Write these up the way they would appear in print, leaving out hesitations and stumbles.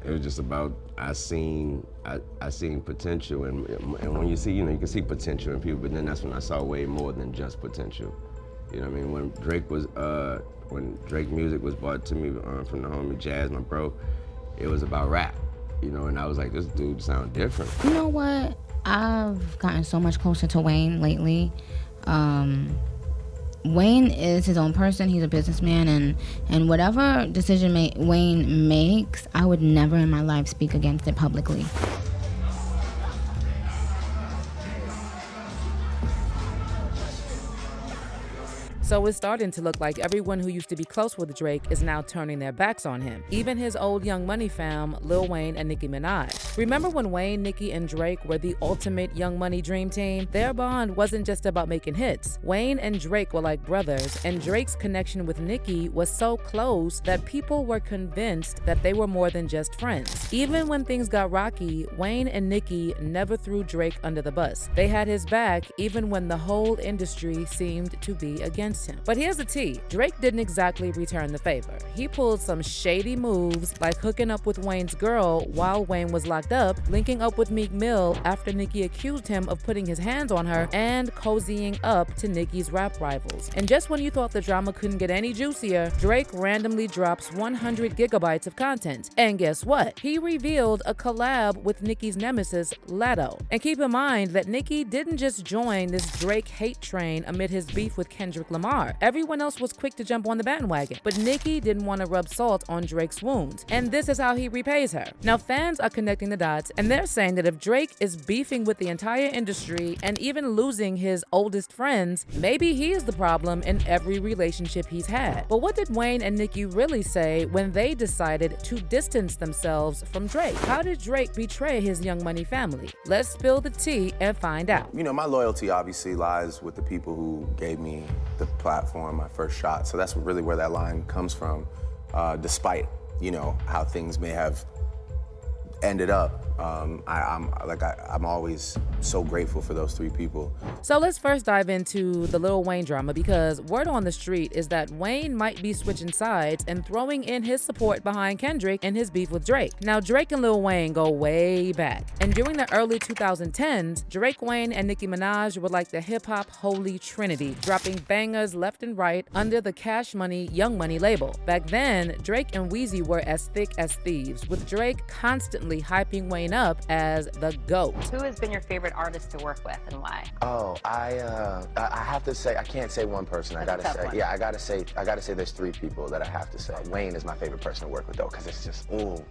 It was just about I seen potential, and when you see, you can see potential in people, but then that's when I saw way more than just potential. You know what I mean? When Drake music was brought to me from the homie Jazz, my bro, it was about rap, and I was like, this dude sound different. You know what? I've gotten so much closer to Wayne lately. Wayne is his own person. He's a businessman, and whatever decision Wayne makes, I would never in my life speak against it publicly. So it's starting to look like everyone who used to be close with Drake is now turning their backs on him. Even his old Young Money fam, Lil Wayne and Nicki Minaj. Remember when Wayne, Nicki, and Drake were the ultimate Young Money dream team? Their bond wasn't just about making hits. Wayne and Drake were like brothers, and Drake's connection with Nicki was so close that people were convinced that they were more than just friends. Even when things got rocky, Wayne and Nicki never threw Drake under the bus. They had his back even when the whole industry seemed to be against him. But here's the tea. Drake didn't exactly return the favor. He pulled some shady moves like hooking up with Wayne's girl while Wayne was locked up, linking up with Meek Mill after Nicki accused him of putting his hands on her, and cozying up to Nicki's rap rivals. And just when you thought the drama couldn't get any juicier, Drake randomly drops 100 gigabytes of content. And guess what? He revealed a collab with Nicki's nemesis, Latto. And keep in mind that Nicki didn't just join this Drake hate train amid his beef with Kendrick Lamar. Everyone else was quick to jump on the bandwagon, but Nicki didn't want to rub salt on Drake's wounds, and this is how he repays her. Now fans are connecting the dots, and they're saying that if Drake is beefing with the entire industry and even losing his oldest friends, maybe he is the problem in every relationship he's had. But what did Wayne and Nicki really say when they decided to distance themselves from Drake? How did Drake betray his Young Money family? Let's spill the tea and find out. My loyalty obviously lies with the people who gave me the platform, my first shot. So that's really where that line comes from, despite, how things may have ended up. I'm always so grateful for those three people. So let's first dive into the Lil Wayne drama, because word on the street is that Wayne might be switching sides and throwing in his support behind Kendrick in his beef with Drake. Now Drake and Lil Wayne go way back, and during the early 2010s, Drake, Wayne, and Nicki Minaj were like the hip-hop holy trinity, dropping bangers left and right under the Cash Money, Young Money label. Back then, Drake and Weezy were as thick as thieves, with Drake constantly hyping Wayne up as the GOAT. Who has been your favorite artist to work with and why? Oh, I have to say, I can't say one person. I gotta say there's three people that I have to say. Wayne is my favorite person to work with though, because it's just, Lil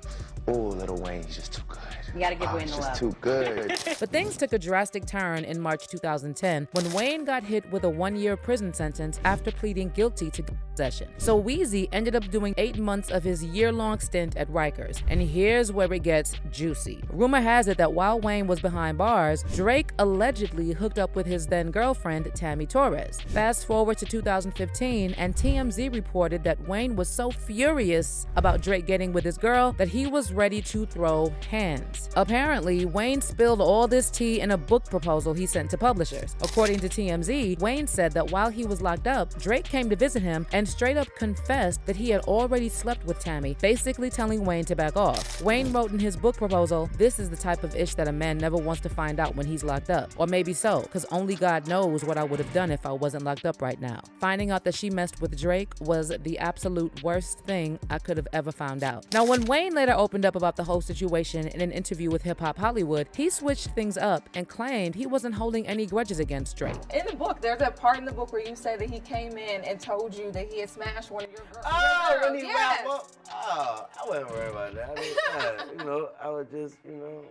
Wayne, he's just too good. You gotta give Wayne the love. He's just too good. But things took a drastic turn in March 2010 when Wayne got hit with a 1-year prison sentence after pleading guilty to possession. So Weezy ended up doing 8 months of his year-long stint at Rikers. And here's where it gets juicy. Rumor has it that while Wayne was behind bars, Drake allegedly hooked up with his then-girlfriend, Tammy Torres. Fast forward to 2015, and TMZ reported that Wayne was so furious about Drake getting with his girl that he was ready to throw hands. Apparently, Wayne spilled all this tea in a book proposal he sent to publishers. According to TMZ, Wayne said that while he was locked up, Drake came to visit him and straight up confessed that he had already slept with Tammy, basically telling Wayne to back off. Wayne wrote in his book proposal, "This is the type of ish that a man never wants to find out when he's locked up. Or maybe so, because only God knows what I would have done if I wasn't locked up right now. Finding out that she messed with Drake was the absolute worst thing I could have ever found out." Now, when Wayne later opened up about the whole situation in an interview with Hip Hop Hollywood, he switched things up and claimed he wasn't holding any grudges against Drake. In the book, there's that part in the book where you say that he came in and told you that he had smashed one of your girls. Oh, when he yes. wrapped up? Oh, I wasn't worried about that. I was just,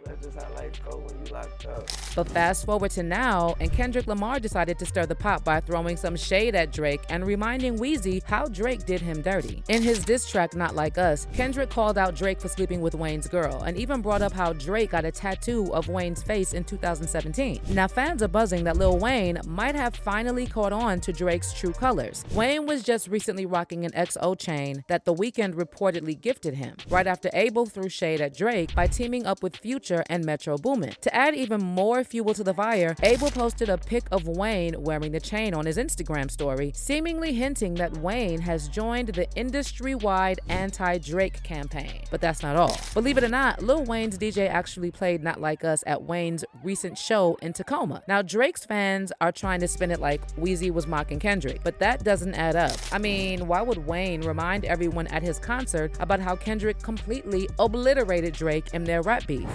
that's just how life goes when you locked up. But fast forward to now, and Kendrick Lamar decided to stir the pot by throwing some shade at Drake and reminding Weezy how Drake did him dirty. In his diss track, Not Like Us, Kendrick called out Drake for sleeping with Wayne's girl, and even brought up how how Drake got a tattoo of Wayne's face in 2017. Now fans are buzzing that Lil Wayne might have finally caught on to Drake's true colors. Wayne was just recently rocking an XO chain that The Weeknd reportedly gifted him, right after Abel threw shade at Drake by teaming up with Future and Metro Boomin. To add even more fuel to the fire, Abel posted a pic of Wayne wearing the chain on his Instagram story, seemingly hinting that Wayne has joined the industry-wide anti-Drake campaign. But that's not all. Believe it or not, Lil Wayne's DJ actually played Not Like Us at Wayne's recent show in Tacoma. Now, Drake's fans are trying to spin it like Weezy was mocking Kendrick, but that doesn't add up. I mean, why would Wayne remind everyone at his concert about how Kendrick completely obliterated Drake in their rap beef?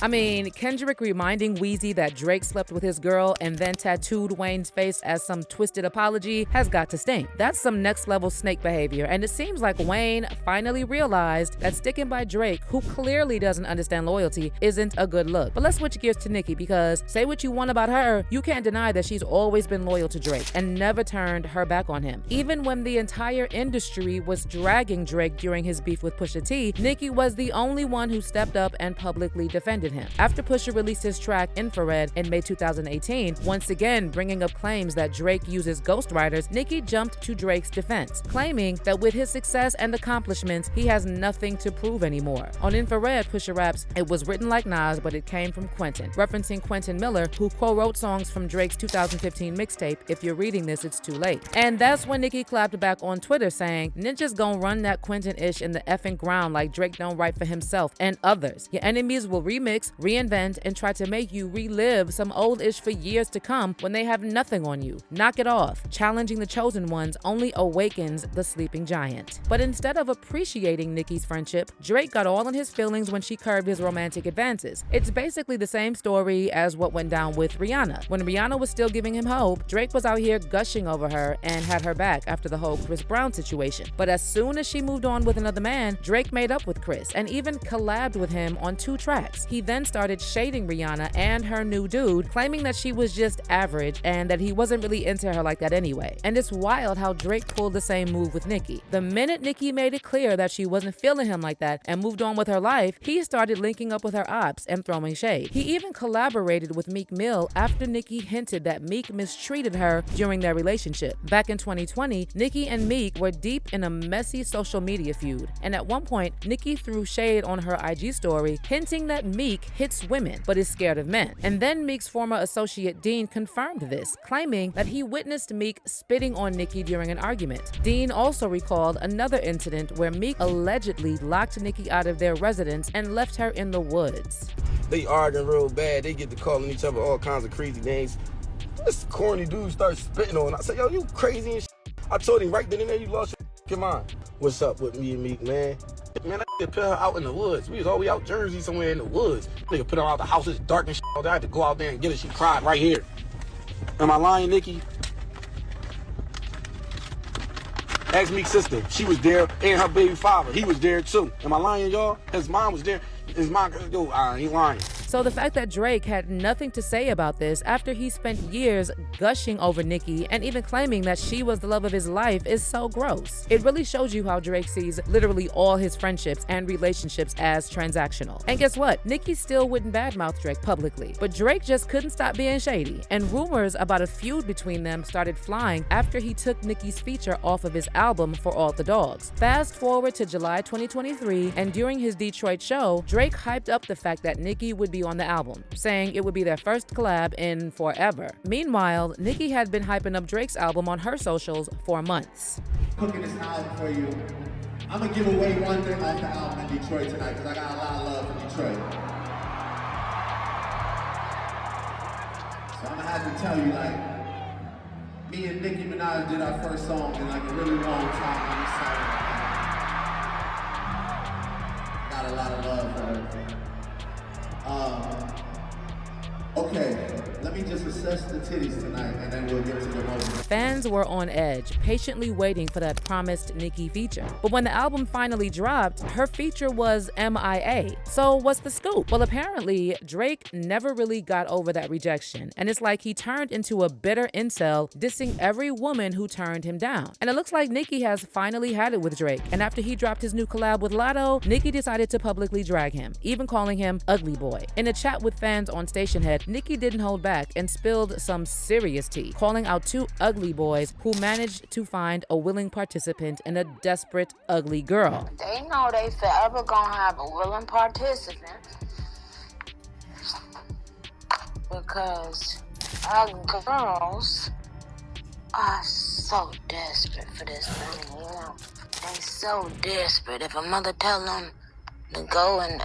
I mean, Kendrick reminding Weezy that Drake slept with his girl and then tattooed Wayne's face as some twisted apology has got to sting. That's some next level snake behavior, and it seems like Wayne finally realized that sticking by Drake, who clearly doesn't understand loyalty, isn't a good look. But let's switch gears to Nicki, because say what you want about her, you can't deny that she's always been loyal to Drake and never turned her back on him. Even when the entire industry was dragging Drake during his beef with Pusha T, Nicki was the only one who stepped up and publicly defended him. After Pusha released his track Infrared in May 2018, once again bringing up claims that Drake uses ghostwriters, Nicki jumped to Drake's defense, claiming that with his success and accomplishments, he has nothing to prove anymore. On Infrared, Pusha raps, "It was written like Nas, but it came from Quentin," referencing Quentin Miller, who co-wrote songs from Drake's 2015 mixtape, If You're Reading This, It's Too Late. And that's when Nicki clapped back on Twitter saying, "Ninjas gon' run that Quentin-ish in the effing ground like Drake don't write for himself and others. Your enemies will remix, reinvent, and try to make you relive some old ish for years to come when they have nothing on you. Knock it off. Challenging the chosen ones only awakens the sleeping giant." But instead of appreciating Nicki's friendship, Drake got all in his feelings when she curbed his romantic advances. It's basically the same story as what went down with Rihanna. When Rihanna was still giving him hope, Drake was out here gushing over her and had her back after the whole Chris Brown situation. But as soon as she moved on with another man, Drake made up with Chris and even collabed with him on 2 tracks. He then started shading Rihanna and her new dude, claiming that she was just average and that he wasn't really into her like that anyway. And it's wild how Drake pulled the same move with Nicki. The minute Nicki made it clear that she wasn't feeling him like that and moved on with her life, he started linking up with her ops and throwing shade. He even collaborated with Meek Mill after Nicki hinted that Meek mistreated her during their relationship. Back in 2020, Nicki and Meek were deep in a messy social media feud, and at one point, Nicki threw shade on her IG story, hinting that Meek hits women but is scared of men. And then Meek's former associate Dean confirmed this, claiming that he witnessed Meek spitting on Nicki during an argument. Dean also recalled another incident where Meek allegedly locked Nicki out of their residence and left her in the woods. They arguing real bad. They get to calling each other all kinds of crazy names. This corny dude starts spitting on. I said, "Yo, you crazy and shit." I told him right then and there, "You lost your mind." What's up with me and Meek, man? Man, I put her out in the woods. We was all the way out Jersey somewhere in the woods. Nigga put her out the house. It's dark and shit. I had to go out there and get her. She cried right here. Am I lying, Nicki? Ask Meek's sister. She was there, and her baby father. He was there too. Am I lying, y'all? His mom was there. His mom, yo, I ain't lying. So the fact that Drake had nothing to say about this after he spent years gushing over Nicki and even claiming that she was the love of his life is so gross. It really shows you how Drake sees literally all his friendships and relationships as transactional. And guess what? Nicki still wouldn't badmouth Drake publicly, but Drake just couldn't stop being shady. And rumors about a feud between them started flying after he took Nicki's feature off of his album For All the Dogs. Fast forward to July 2023, and during his Detroit show, Drake hyped up the fact that Nicki would be on the album, saying it would be their first collab in forever. Meanwhile, Nicki had been hyping up Drake's album on her socials for months. Cooking this album for you. I'm gonna give away one thing off the album in Detroit tonight because I got a lot of love for Detroit. So I'm gonna have to tell you, like, me and Nicki Minaj did our first song in like a really long time on this side. Got a lot of love for her. Okay, let me just assess the titties tonight, and then we'll get to the moment. Fans were on edge, patiently waiting for that promised Nicki feature. But when the album finally dropped, her feature was MIA. So what's the scoop? Well, apparently, Drake never really got over that rejection. And it's like he turned into a bitter incel, dissing every woman who turned him down. And it looks like Nicki has finally had it with Drake. And after he dropped his new collab with Latto, Nicki decided to publicly drag him, even calling him Ugly Boy. In a chat with fans on Stationhead, Nicki didn't hold back and spilled some serious tea, calling out two ugly boys who managed to find a willing participant in a desperate, ugly girl. They know they forever gonna have a willing participant because our girls are so desperate for this money, you know. They so desperate. If a mother tell them to go and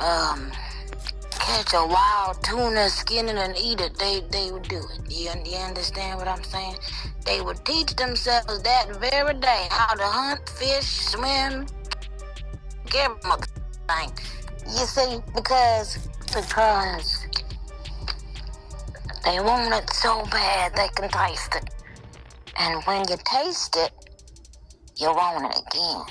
catch a wild tuna, skin it and eat it, they would do it. You understand what I'm saying? They would teach themselves that very day how to hunt, fish, swim, every thing. You see, because they want it so bad they can taste it. And when you taste it, you want it again.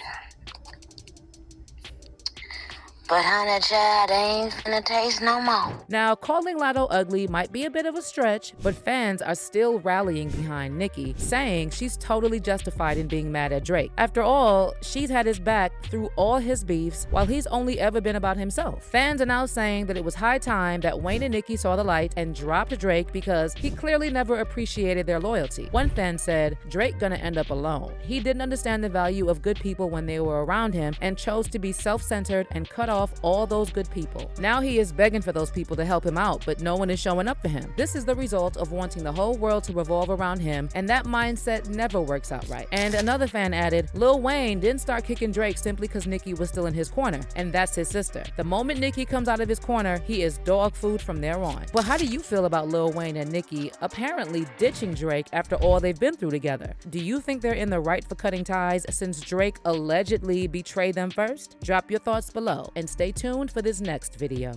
But honey child, they ain't finna taste no more. Now, calling Latto ugly might be a bit of a stretch, but fans are still rallying behind Nicki, saying she's totally justified in being mad at Drake. After all, she's had his back through all his beefs, while he's only ever been about himself. Fans are now saying that it was high time that Wayne and Nicki saw the light and dropped Drake because he clearly never appreciated their loyalty. One fan said, Drake gonna end up alone. He didn't understand the value of good people when they were around him and chose to be self-centered and cut off all those good people. Now he is begging for those people to help him out, but no one is showing up for him. This is the result of wanting the whole world to revolve around him, and that mindset never works out right. And another fan added, Lil Wayne didn't start kicking Drake simply because Nicki was still in his corner, and that's his sister. The moment Nicki comes out of his corner, he is dog food from there on. But how do you feel about Lil Wayne and Nicki apparently ditching Drake after all they've been through together? Do you think they're in the right for cutting ties since Drake allegedly betrayed them first? Drop your thoughts below and stay tuned for this next video.